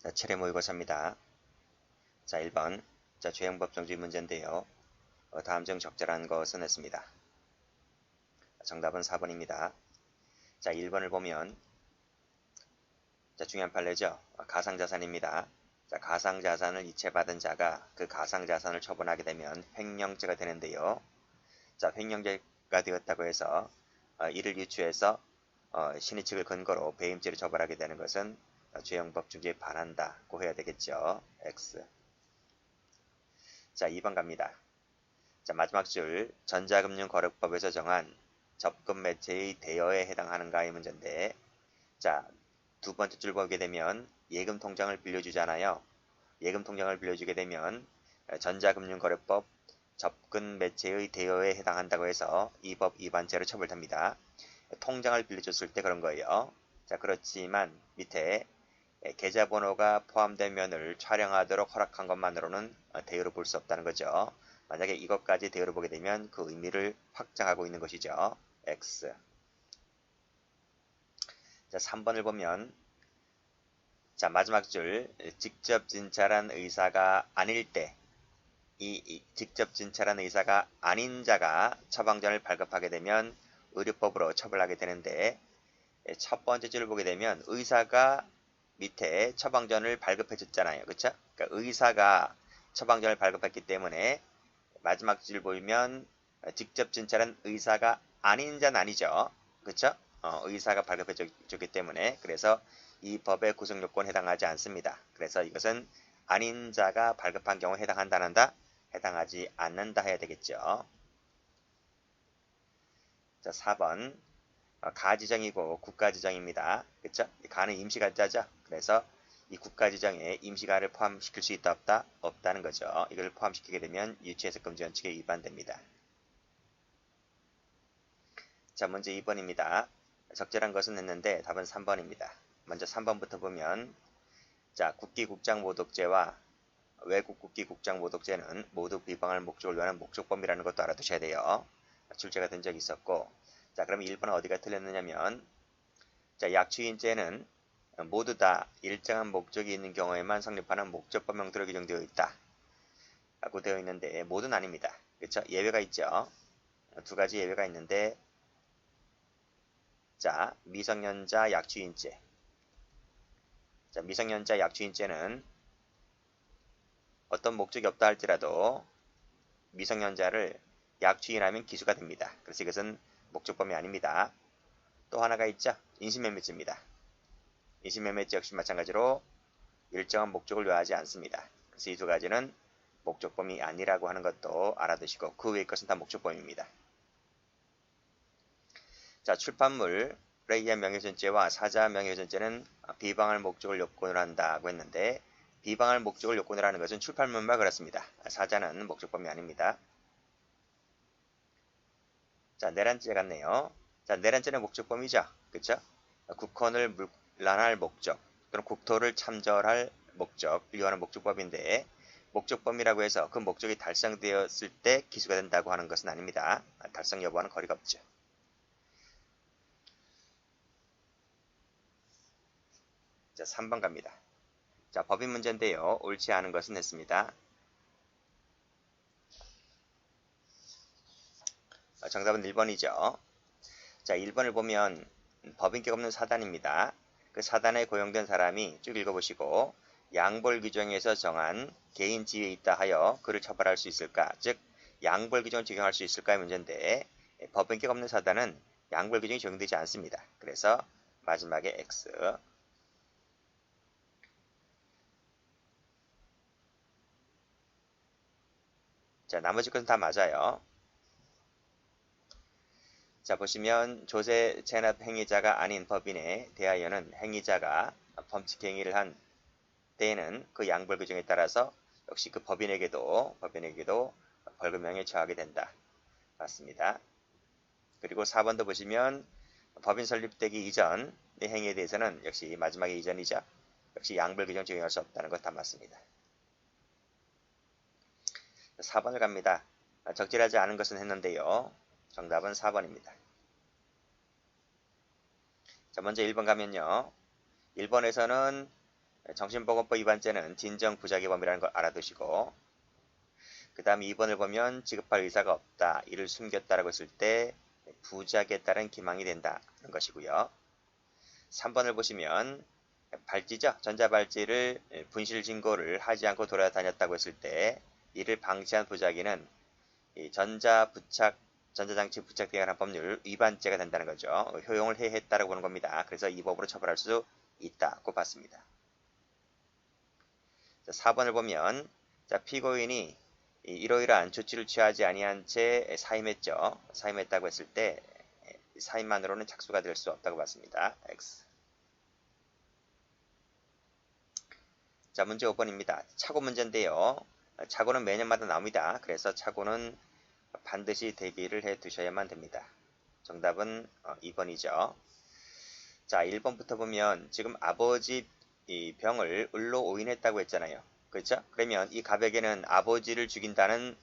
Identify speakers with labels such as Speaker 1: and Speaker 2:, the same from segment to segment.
Speaker 1: 자, 체례 모의고사입니다. 자, 1번. 자, 주행법 정지 문제인데요. 다음 중 적절한 것은 했습니다. 정답은 4번입니다. 자, 1번을 보면, 자, 중요한 판례죠. 가상자산입니다. 자, 가상자산을 이체받은 자가 그 가상자산을 처분하게 되면 횡령죄가 되는데요. 자, 횡령죄가 되었다고 해서 이를 유추해서 신의 측을 근거로 배임죄를 처벌하게 되는 것은 주행법 중지에 반한다고 해야 되겠죠. X. 자, 2번 갑니다. 자, 마지막 줄 전자금융거래법에서 정한 접근 매체의 대여에 해당하는가의 문제인데, 자, 두 번째 줄 보게 되면 예금 통장을 빌려주잖아요. 예금 통장을 빌려주게 되면 전자금융거래법 접근 매체의 대여에 해당한다고 해서 이 법 위반죄로 처벌됩니다. 통장을 빌려줬을 때 그런 거예요. 자, 그렇지만 밑에 계좌번호가 포함된 면을 촬영하도록 허락한 것만으로는 대여로 볼 수 없다는 거죠. 만약에 이것까지 대여로 보게 되면 그 의미를 확장하고 있는 것이죠. X. 자, 3번을 보면, 자, 마지막 줄 직접 진찰한 의사가 아닐 때, 이 직접 진찰한 의사가 아닌 자가 처방전을 발급하게 되면 의료법으로 처벌하게 되는데, 첫 번째 줄을 보게 되면 의사가 밑에 처방전을 발급해 줬잖아요. 그쵸? 그러니까 의사가 처방전을 발급했기 때문에 마지막 줄 보면 직접 진찰한 의사가 아닌 자는 아니죠. 그쵸? 의사가 발급해 줬기 때문에 그래서 이 법의 구성 요건에 해당하지 않습니다. 그래서 이것은 아닌 자가 발급한 경우에 해당한다, 안 한다? 해당하지 않는다 해야 되겠죠. 자, 4번. 가지정이고 국가지정입니다. 그쵸? 가는 임시가짜죠. 그래서 이 국가지정에 임시가를 포함시킬 수 있다 없다? 없다는 거죠. 이걸 포함시키게 되면 유치해석 금지 원칙에 위반됩니다. 자, 문제 2번입니다. 적절한 것은 했는데 답은 3번입니다. 먼저 3번부터 보면, 자, 국기국장모독죄와 외국 국기국장모독죄는 모두 비방할 목적을 위한 목적범이라는 것도 알아두셔야 돼요. 출제가 된 적이 있었고, 자, 그럼 1번은 어디가 틀렸느냐면, 자, 약추인죄는 모두 다 일정한 목적이 있는 경우에만 성립하는 목적법 형태로 규정되어 있다 라고 되어 있는데 모두는 아닙니다. 그렇죠? 예외가 있죠. 두 가지 예외가 있는데, 자, 미성년자 약추인죄. 자, 미성년자 약추인죄는 어떤 목적이 없다 할지라도 미성년자를 약추인하면 기수가 됩니다. 그래서 이것은 목적범이 아닙니다. 또 하나가 있죠. 인신매매죄입니다. 인신매매죄 역시 마찬가지로 일정한 목적을 요하지 않습니다. 그래서 이 두 가지는 목적범이 아니라고 하는 것도 알아두시고 그 외의 것은 다 목적범입니다. 자, 출판물에 의한 명예훼손죄와 사자 명예훼손죄는 비방할 목적을 요건으로 한다고 했는데 비방할 목적을 요건으로 하는 것은 출판물만 그렇습니다. 사자는 목적범이 아닙니다. 자, 내란죄 같네요. 자, 내란죄는 목적범이죠. 그쵸? 국헌을 문란할 목적 또는 국토를 참전할 목적, 이거는 목적법인데 목적범이라고 해서 그 목적이 달성되었을 때 기수가 된다고 하는 것은 아닙니다. 달성 여부와는 거리가 없죠. 자, 3번 갑니다. 자, 법인 문제인데요. 옳지 않은 것은 했습니다. 정답은 1번이죠. 자, 1번을 보면 법인격 없는 사단입니다. 그 사단에 고용된 사람이 쭉 읽어보시고 양벌 규정에서 정한 개인 지위에 있다 하여 그를 처벌할 수 있을까? 즉 양벌 규정을 적용할 수 있을까의 문제인데 법인격 없는 사단은 양벌 규정이 적용되지 않습니다. 그래서 마지막에 X. 자, 나머지 것은 다 맞아요. 자, 보시면 조세 체납 행위자가 아닌 법인에 대하여는 행위자가 범칙 행위를 한 때에는 그 양벌 규정에 따라서 역시 그 법인에게도 벌금형에 처하게 된다. 맞습니다. 그리고 4번도 보시면 법인 설립되기 이전의 행위에 대해서는 역시 마지막에 이전이죠. 역시 양벌 규정 적용할 수 없다는 것 다 맞습니다. 4번을 갑니다. 적절하지 않은 것은 했는데요. 정답은 4번입니다. 자, 먼저 1번 가면요. 1번에서는 정신보건법 위반죄는 진정 부작위범이라는 걸 알아두시고, 그 다음 2번을 보면 지급할 의사가 없다, 이를 숨겼다라고 했을 때 부작에 따른 기망이 된다는 것이고요. 3번을 보시면 발찌죠. 전자발찌를 분실 신고를 하지 않고 돌아다녔다고 했을 때 이를 방치한 부작위는 이 전자장치 부착 등에 관한 법률 위반죄가 된다는 거죠. 효용을 해했다라고 보는 겁니다. 그래서 이 법으로 처벌할 수 있다고 봤습니다. 자, 4번을 보면 자, 피고인이 이러이러한 조치를 취하지 아니한 채 사임했죠. 사임했다고 했을 때 사임만으로는 착수가 될 수 없다고 봤습니다. X. 자, 문제 5번입니다. 착오 문제인데요. 착오는 매년마다 나옵니다. 그래서 착오는 반드시 대비를 해 두셔야만 됩니다. 정답은 2번이죠. 자, 1번부터 보면 지금 아버지 이 병을 을로 오인했다고 했잖아요. 그렇죠? 그러면 이 가백에는 아버지를 죽인다는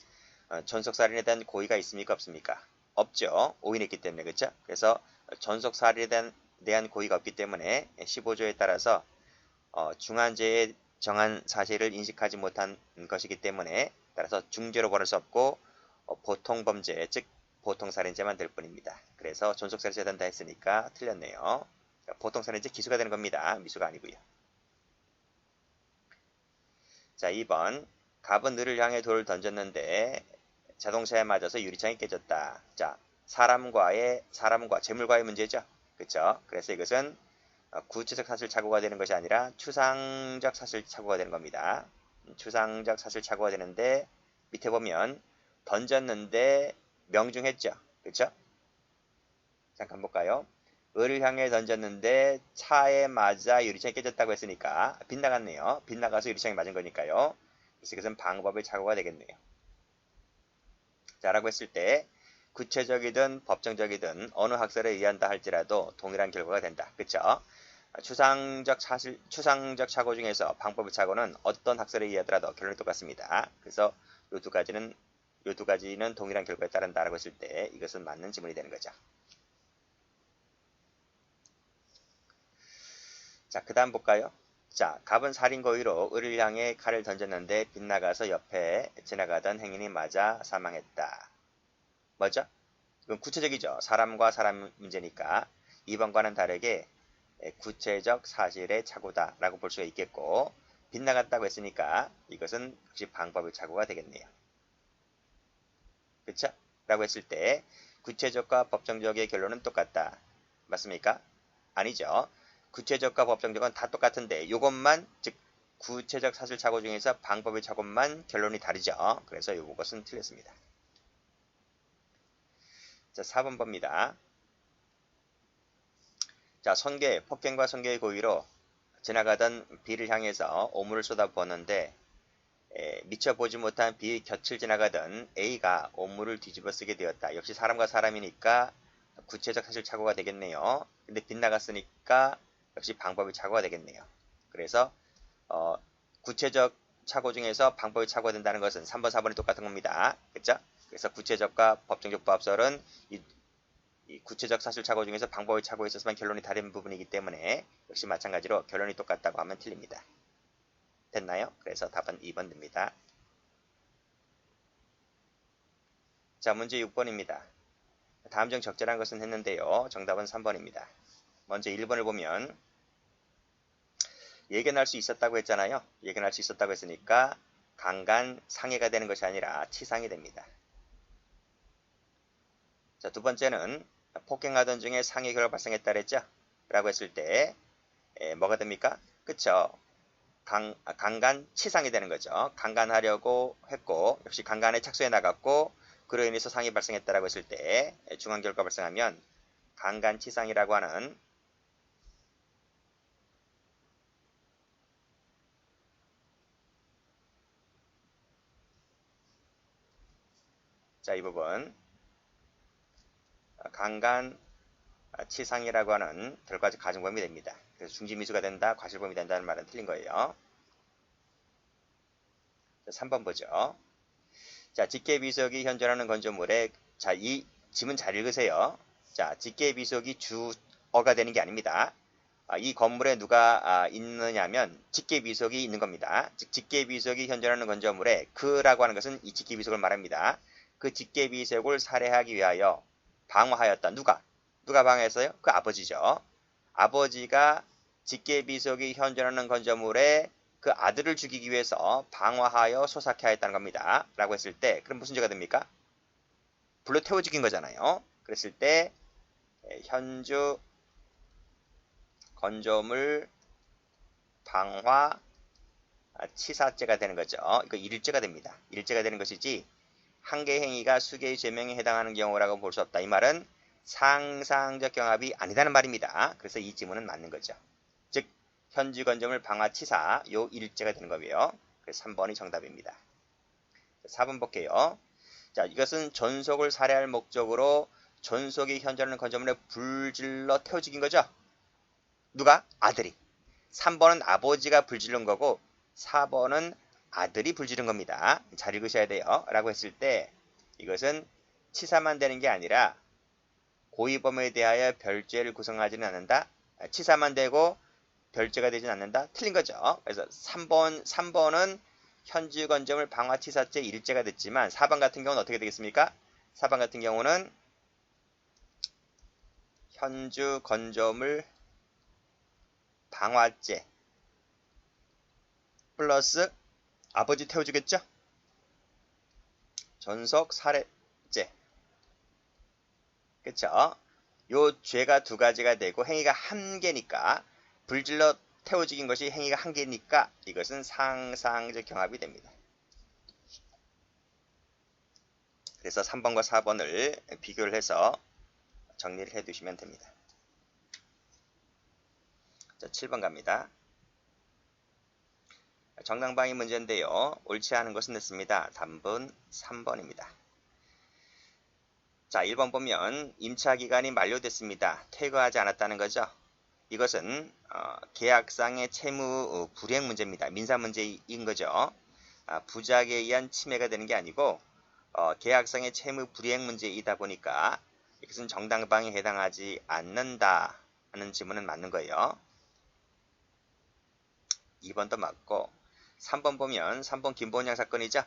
Speaker 1: 전속살인에 대한 고의가 있습니까? 없습니까? 없죠. 오인했기 때문에. 그렇죠? 그래서 전속살인에 대한 고의가 없기 때문에 15조에 따라서 중한죄에 정한 사실을 인식하지 못한 것이기 때문에 따라서 중죄로 벌할 수 없고 보통범죄, 즉 보통살인죄만 될 뿐입니다. 그래서 전속살인죄 된다 했으니까 틀렸네요. 보통살인죄 기수가 되는 겁니다. 미수가 아니고요. 자, 2번. 갑은 을을 향해 돌을 던졌는데 자동차에 맞아서 유리창이 깨졌다. 자, 사람과 재물과의 문제죠. 그렇죠? 그래서 이것은 구체적 사실착오가 되는 것이 아니라 추상적 사실착오가 되는 겁니다. 추상적 사실착오가 되는데 밑에 보면 던졌는데 명중했죠. 그렇죠? 잠깐 볼까요? 을을 향해 던졌는데 차에 맞아 유리창이 깨졌다고 했으니까 빗나갔네요. 빗나가서 유리창이 맞은 거니까요. 그래서 이것은 방법의 착오가 되겠네요. 자, 라고 했을 때 구체적이든 법정적이든 어느 학설에 의한다 할지라도 동일한 결과가 된다. 그쵸? 추상적 착오 중에서 방법의 착오는 어떤 학설에 의하더라도 결론이 똑같습니다. 그래서 이 두 가지는 동일한 결과에 따른다라고 했을 때 이것은 맞는 지문이 되는 거죠. 자, 그 다음 볼까요? 자, 갑은 살인 고의로 을을 향해 칼을 던졌는데 빗나가서 옆에 지나가던 행인이 맞아 사망했다. 뭐죠? 이건 구체적이죠. 사람과 사람 문제니까 2번과는 다르게 구체적 사실의 착오다라고 볼 수가 있겠고 빗나갔다고 했으니까 이것은 역시 방법의 착오가 되겠네요. 그쵸? 라고 했을 때 구체적과 법정적의 결론은 똑같다. 맞습니까? 아니죠. 구체적과 법정적은 다 똑같은데 이것만 즉 구체적 사실 착오 중에서 방법의 착오만 결론이 다르죠. 그래서 이것은 틀렸습니다. 자, 4번 봅니다. 자, 폭행과 손괴의 고의로 지나가던 B를 향해서 오물을 쏟아부었는데 미처 보지 못한 B의 곁을 지나가던 A가 오물을 뒤집어 쓰게 되었다. 역시 사람과 사람이니까 구체적 사실 착오가 되겠네요. 근데 빗나갔으니까 역시 방법의 착오가 되겠네요. 그래서 구체적 착오 중에서 방법의 착오가 된다는 것은 3번, 4번이 똑같은 겁니다. 그렇죠? 그래서 구체적과 법정적 부합설은 이 구체적 사실 착오 중에서 방법의 착오에 있어서만 결론이 다른 부분이기 때문에 역시 마찬가지로 결론이 똑같다고 하면 틀립니다. 됐나요? 그래서 답은 2번 됩니다. 자, 문제 6번입니다. 다음 중 적절한 것은 했는데요. 정답은 3번입니다. 먼저 1번을 보면 예견할 수 있었다고 했잖아요. 예견할 수 있었다고 했으니까 강간 상해가 되는 것이 아니라 치상이 됩니다. 자, 두 번째는 폭행하던 중에 상해 결과가 발생했다 그랬죠? 라고 했을 때 뭐가 됩니까? 그쵸? 강간 치상이 되는 거죠. 강간하려고 했고 역시 강간에 착수해 나갔고 그로 인해서 상이 발생했다라고 했을 때 중한 결과 발생하면 강간 치상이라고 하는 자, 이 부분 강간 치상이라고 하는 결과적 가중범위 됩니다. 그래서 중지미수가 된다, 과실범위 된다는 말은 틀린 거예요. 자, 3번 보죠. 자, 직계비속이 현존하는 건조물에 자, 이 지문 잘 읽으세요. 자, 직계비속이 주어가 되는 게 아닙니다. 이 건물에 누가 있느냐면 직계비속이 있는 겁니다. 즉 직계비속이 현존하는 건조물에 그라고 하는 것은 이 직계비속을 말합니다. 그 직계비속을 살해하기 위하여 방화하였다. 누가 방화했어요? 그 아버지죠. 아버지가 직계비속이 현존하는 건조물에 그 아들을 죽이기 위해서 방화하여 소삭해 하였다는 겁니다. 라고 했을 때 그럼 무슨 죄가 됩니까? 불로 태워 죽인 거잖아요. 그랬을 때 현주 건조물 방화 치사죄가 되는 거죠. 이거 일죄가 됩니다. 일죄가 되는 것이지 한 개의 행위가 수개의 죄명에 해당하는 경우라고 볼 수 없다. 이 말은 상상적 경합이 아니다는 말입니다. 그래서 이 지문은 맞는 거죠. 즉 현주 건조물 방화 치사 요 일죄가 되는 거고요. 그래서 3번이 정답입니다. 4번 볼게요. 자, 이것은 존속을 살해할 목적으로 존속이 현존하는 건조물에 불질러 태워 죽인 거죠. 누가? 아들이. 3번은 아버지가 불지른 거고 4번은 아들이 불지른 겁니다. 잘 읽으셔야 돼요. 라고 했을 때 이것은 치사만 되는 게 아니라 고의범에 대하여 별죄를 구성하지는 않는다. 치사만 되고 별죄가 되진 않는다. 틀린 거죠. 그래서 3번은 현주 건조물 방화치사죄 일죄가 됐지만 4번 같은 경우는 어떻게 되겠습니까? 4번 같은 경우는 현주 건조물 방화죄 플러스 아버지 태워주겠죠? 존속 살해죄. 그쵸? 요 죄가 두 가지가 되고 행위가 한 개니까 불질러 태워 죽인 것이 행위가 한 개니까 이것은 상상적 경합이 됩니다. 그래서 3번과 4번을 비교를 해서 정리를 해 두시면 됩니다. 자, 7번 갑니다. 정당방위 문제인데요. 옳지 않은 것은 냈습니다. 답은 3번입니다. 자, 1번 보면 임차기간이 만료됐습니다. 퇴거하지 않았다는 거죠. 이것은 계약상의 채무 불이행 문제입니다. 민사 문제인 거죠. 부작에 의한 침해가 되는 게 아니고 계약상의 채무 불이행 문제이다 보니까 이것은 정당방위에 해당하지 않는다 하는 지문은 맞는 거예요. 2번도 맞고 3번 보면 3번 김보은양 사건이죠.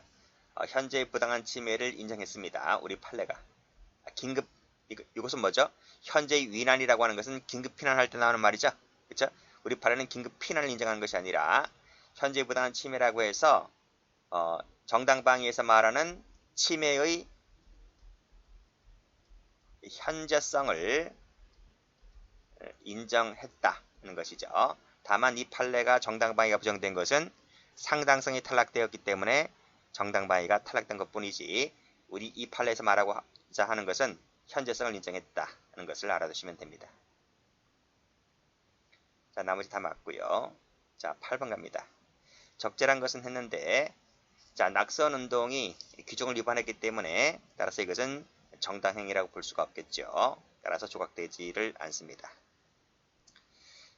Speaker 1: 현재의 부당한 침해를 인정했습니다. 우리 판례가. 긴급 이것은 뭐죠? 현재의 위난이라고 하는 것은 긴급 피난할 때 나오는 말이죠. 그렇죠? 우리 판례는 긴급 피난을 인정하는 것이 아니라 현재의 부당한 침해라고 해서 정당방위에서 말하는 침해의 현재성을 인정했다는 것이죠. 다만 이 판례가 정당방위가 부정된 것은 상당성이 탈락되었기 때문에 정당방위가 탈락된 것뿐이지 우리 이 판례에서 말하고자 하는 것은 현재성을 인정했다는 것을 알아두시면 됩니다. 자, 나머지 다 맞고요. 자, 8번 갑니다. 적절한 것은 했는데 자, 낙선운동이 규정을 위반했기 때문에 따라서 이것은 정당행위라고 볼 수가 없겠죠. 따라서 조각되지를 않습니다.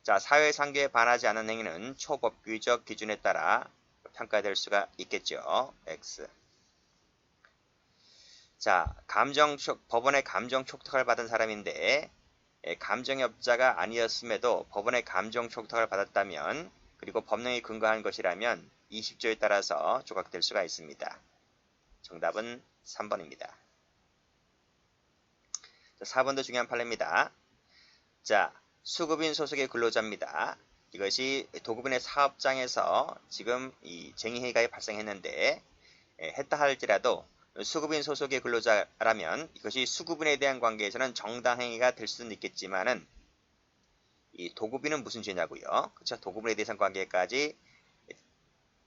Speaker 1: 자, 사회상규에 반하지 않은 행위는 초법규적 기준에 따라 평가될 수가 있겠죠. X. 자, 법원의 감정 촉탁을 받은 사람인데 감정협자가 아니었음에도 법원의 감정 촉탁을 받았다면 그리고 법령에 근거한 것이라면 20조에 따라서 조각될 수가 있습니다. 정답은 3번입니다. 자, 4번도 중요한 판례입니다. 자, 수급인 소속의 근로자입니다. 이것이 도급인의 사업장에서 지금 이 쟁의행위가 발생했는데 했다 할지라도 수급인 소속의 근로자라면 이것이 수급인에 대한 관계에서는 정당행위가 될 수는 있겠지만은 이 도급인은 무슨 죄냐고요? 그렇죠? 도급인에 대한 관계까지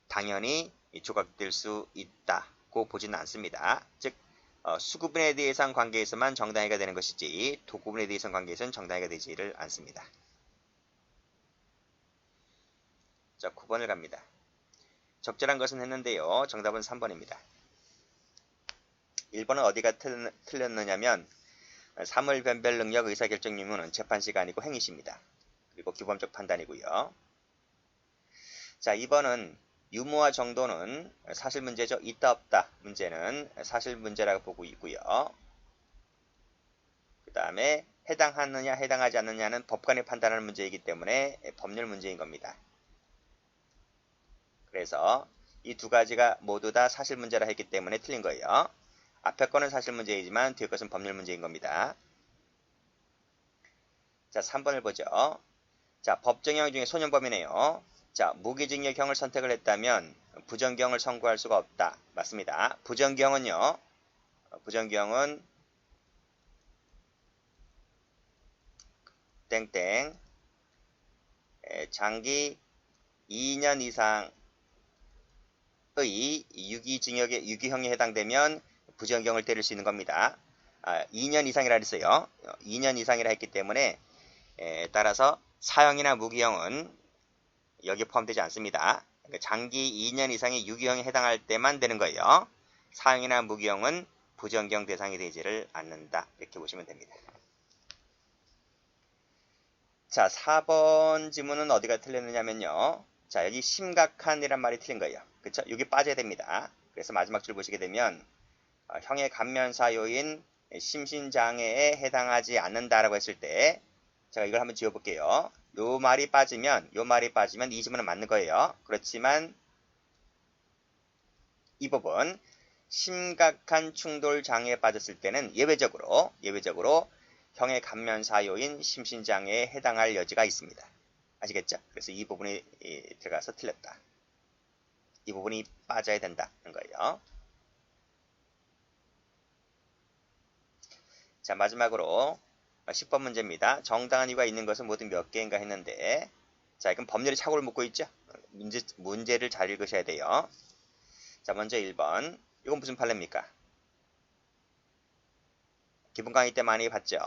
Speaker 1: 당연히 조각될 수 있다고 보지는 않습니다. 즉 수급인에 대해서는 관계에서만 정당행위가 되는 것이지 도급인에 대해서는 관계에서는 정당행위가 되지를 않습니다. 자, 9번을 갑니다. 적절한 것은 했는데요. 정답은 3번입니다. 1번은 어디가 틀렸느냐면 사물 변별 능력 의사결정 유무는 재판시가 아니고 행위시입니다. 그리고 규범적 판단이고요. 자, 2번은 유무와 정도는 사실 문제죠. 있다 없다 문제는 사실 문제라고 보고 있고요. 그 다음에 해당하느냐 해당하지 않느냐는 법관이 판단하는 문제이기 때문에 법률 문제인 겁니다. 그래서 이 두 가지가 모두 다 사실 문제라 했기 때문에 틀린 거예요. 앞에 거는 사실 문제이지만 뒤에 것은 법률 문제인 겁니다. 자, 3번을 보죠. 자, 법정형 중에 소년범이네요. 자, 무기징역형을 선택을 했다면 부정경을 선고할 수가 없다. 맞습니다. 부정경은요. 부정경은 땡땡 장기 2년 이상의 유기형에 해당되면 부정경을 때릴 수 있는 겁니다. 2년 이상이라 했어요. 2년 이상이라 했기 때문에 따라서 사형이나 무기형은 여기에 포함되지 않습니다. 그러니까 장기 2년 이상의 유기형에 해당할 때만 되는 거예요. 사형이나 무기형은 부정경 대상이 되지를 않는다. 이렇게 보시면 됩니다. 자, 4번 지문은 어디가 틀렸느냐면요. 자, 여기 심각한이란 말이 틀린 거예요. 그쵸? 여기 빠져야 됩니다. 그래서 마지막 줄 보시게 되면 형의 감면사요인 심신장애에 해당하지 않는다라고 했을 때 제가 이걸 한번 지워볼게요. 요 말이 빠지면 이 지문은 맞는 거예요. 그렇지만 이 부분 심각한 충돌 장애에 빠졌을 때는 예외적으로 형의 감면사요인 심신장애에 해당할 여지가 있습니다. 아시겠죠? 그래서 이 부분이 들어가서 틀렸다. 이 부분이 빠져야 된다는 거예요. 자, 마지막으로 10번 문제입니다. 정당한 이유가 있는 것은 모두 몇 개인가 했는데, 자, 이건 법률의 착오를 묻고 있죠? 문제를 잘 읽으셔야 돼요. 자, 먼저 1번. 이건 무슨 판례입니까? 기본 강의 때 많이 봤죠?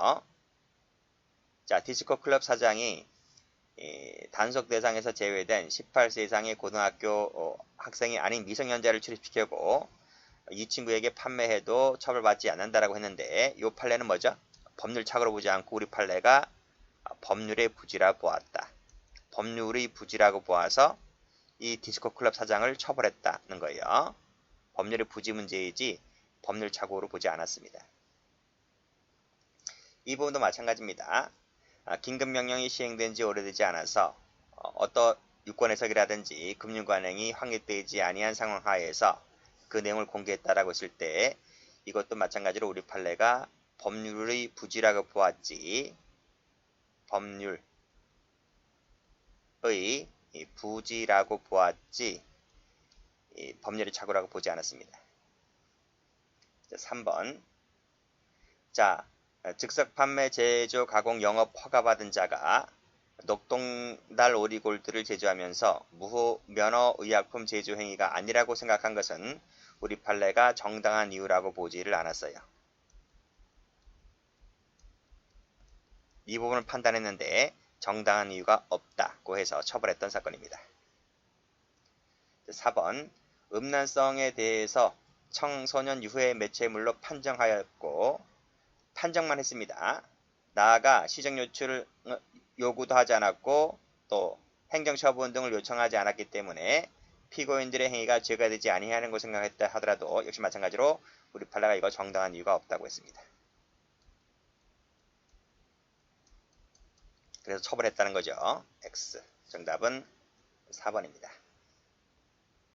Speaker 1: 자, 디스코 클럽 사장이 단속 대상에서 제외된 18세 이상의 고등학교 학생이 아닌 미성년자를 출입시키고 이 친구에게 판매해도 처벌받지 않는다라고 했는데 이 판례는 뭐죠? 법률 착오로 보지 않고 우리 판례가 법률의 부지라 보았다. 법률의 부지라고 보아서 이 디스코 클럽 사장을 처벌했다는 거예요. 법률의 부지 문제이지 법률 착오로 보지 않았습니다. 이 부분도 마찬가지입니다. 긴급명령이 시행된 지 오래되지 않아서 어떤 유권 해석이라든지 금융관행이 확립되지 아니한 상황 하에서 그 내용을 공개했다라고 했을 때 이것도 마찬가지로 우리 판례가 법률의 부지라고 보았지 법률의 부지라고 보았지 법률의 착오라고 보지 않았습니다. 자, 3번. 자, 즉석 판매, 제조, 가공, 영업 허가받은 자가 녹동달 오리골드를 제조하면서 무효 면허 의약품 제조 행위가 아니라고 생각한 것은 우리 판례가 정당한 이유라고 보지를 않았어요. 이 부분을 판단했는데 정당한 이유가 없다고 해서 처벌했던 사건입니다. 4번. 음란성에 대해서 청소년 유해 매체물로 판정하였고 판정만 했습니다. 나아가 시정 요출을 요구도 하지 않았고 또 행정처분 등을 요청하지 않았기 때문에 피고인들의 행위가 죄가 되지 아니하는 것을 생각했다 하더라도 역시 마찬가지로 우리 판례가 이거 정당한 이유가 없다고 했습니다. 그래서 처벌했다는 거죠. X. 정답은 4번입니다.